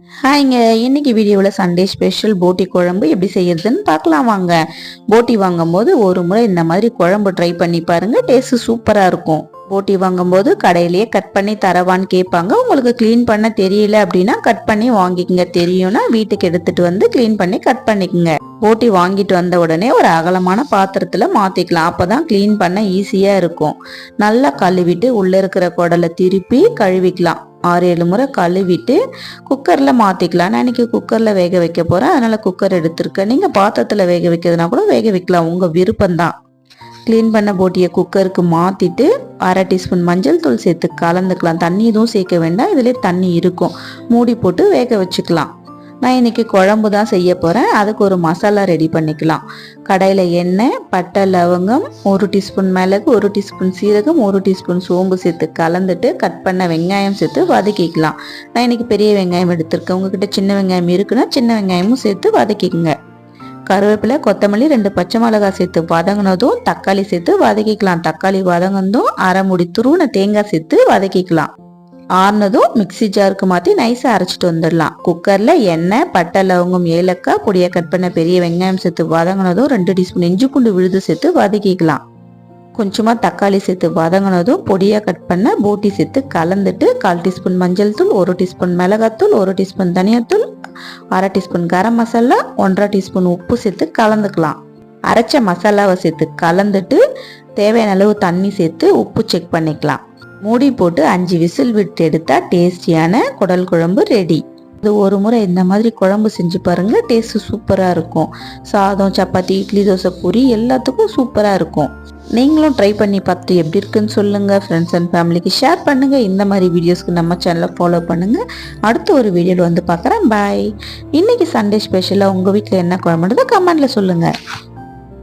ஹாய்ங்க. இன்னைக்கு வீடியோவில் Sunday special போட்டி குழம்பு எப்படி செய்யறதுன்னு பார்க்கலாம் வாங்க. போட்டி வாங்கும்போது ஒரு முறை இந்த மாதிரி குழம்பு ட்ரை பண்ணி பாருங்க. டேஸ்ட் சூப்பராக இருக்கும். போட்டி வாங்கும்போது கடையிலேயே கட் பண்ணி தரவான்னு கேட்பாங்க. உங்களுக்கு க்ளீன் பண்ண தெரியல அப்படின்னா கட் பண்ணி வாங்கிக்கங்க. தெரியும்னா வீட்டுக்கு எடுத்துட்டு வந்து க்ளீன் பண்ணி கட் பண்ணிக்கங்க. போட்டி வாங்கிட்டு வந்த உடனே ஒரு அகலமான பாத்திரத்துல மாத்திக்கலாம். அப்பதான் க்ளீன் பண்ண ஈஸியா இருக்கும். நல்லா கழுவிட்டு உள்ள இருக்கிற குடலை திருப்பி கழுவிக்கலாம். 6-7 முறை கழுவிட்டு குக்கர்ல மாத்திக்கலாம். நான் இன்னைக்கு குக்கர்ல வேக வைக்க போறேன், அதனால குக்கர் எடுத்திருக்கேன். நீங்க பாத்திரத்துல வேக வைக்கிறதுனா கூட வேக வைக்கலாம், உங்க விருப்பம்தான். க்ளீன் பண்ண போட்டியை குக்கருக்கு மாத்திட்டு 1/2 டீஸ்பூன் மஞ்சள் தூள் சேர்த்து கலந்துக்கலாம். தண்ணி எதுவும் சேர்க்க வேண்டாம், இதுலேயே தண்ணி இருக்கும். மூடி போட்டு வேக வச்சுக்கலாம். நான் இன்னைக்கு குழம்பு தான் செய்ய போறேன். அதுக்கு ஒரு மசாலா ரெடி பண்ணிக்கலாம். கடாயில் எண்ணெய், பட்டை, லவங்கம், 1 டீஸ்பூன் மிளகு, 1 டீஸ்பூன் சீரகம், 1 டீஸ்பூன் சோம்பு சேர்த்து கலந்துட்டு கட் பண்ண வெங்காயம் சேர்த்து வதக்கிக்கலாம். நான் இன்னைக்கு பெரிய வெங்காயம் எடுத்திருக்கேன். உங்ககிட்ட சின்ன வெங்காயம் இருக்குன்னா சின்ன வெங்காயமும் சேர்த்து வதக்கிக்கங்க. கருவேப்பிலை, கொத்தமல்லி, 2 பச்சை மிளகாய் சேர்த்து வதங்கினதும் தக்காளி சேர்த்து வதக்கிக்கலாம். தக்காளி வதங்கினதும் அரை முடி துருவின தேங்காய் சேர்த்து வதக்கிக்கலாம். ஆறுனதும் மிக்சி ஜாருக்கு மாற்றி நைஸாக அரைச்சிட்டு வந்துடலாம். குக்கரில் எண்ணெய், பட்டை, லவங்கம், ஏலக்காய், பொடியை கட் பண்ண பெரிய வெங்காயம் சேர்த்து வதங்கினதும் 2 டீஸ்பூன் இஞ்சி பூண்டு விழுது சேர்த்து வதக்கிக்கலாம். கொஞ்சமாக தக்காளி சேர்த்து வதங்கினதும் பொடியாக கட் பண்ண போட்டி சேர்த்து கலந்துட்டு 1/4 டீஸ்பூன் மஞ்சள் தூள், 1 டீஸ்பூன் மிளகாத்தூள், 1 டீஸ்பூன் தனியாத்தூள், 1/2 டீஸ்பூன் கரம் மசாலா, 1/2 டீஸ்பூன் உப்பு சேர்த்து கலந்துக்கலாம். அரைச்ச மசாலாவை சேர்த்து கலந்துட்டு தேவையான அளவு தண்ணி சேர்த்து உப்பு செக் பண்ணிக்கலாம். மூடி போட்டு 5 விசில் விட்டு எடுத்தா டேஸ்டியான குடல் குழம்பு ரெடி. இது ஒரு முறை இந்த மாதிரி குழம்பு செஞ்சு பாருங்க, டேஸ்ட் சூப்பராக இருக்கும். சாதம், சப்பாத்தி, இட்லி, தோசை, பூரி எல்லாத்துக்கும் சூப்பராக இருக்கும். நீங்களும் ட்ரை பண்ணி பார்த்துட்டு எப்படி இருக்குன்னு சொல்லுங்க. ஃப்ரெண்ட்ஸ் அண்ட் ஃபேமிலிக்கு ஷேர் பண்ணுங்க. இந்த மாதிரி வீடியோஸ்க்கு நம்ம சேனலை ஃபாலோ பண்ணுங்க. அடுத்த ஒரு வீடியோவில் வந்து பார்க்குறேன். பாய். இன்னைக்கு சண்டே ஸ்பெஷலாக உங்கள் வீட்டில் என்ன குழம்புன்றதை கமெண்ட்ல சொல்லுங்க.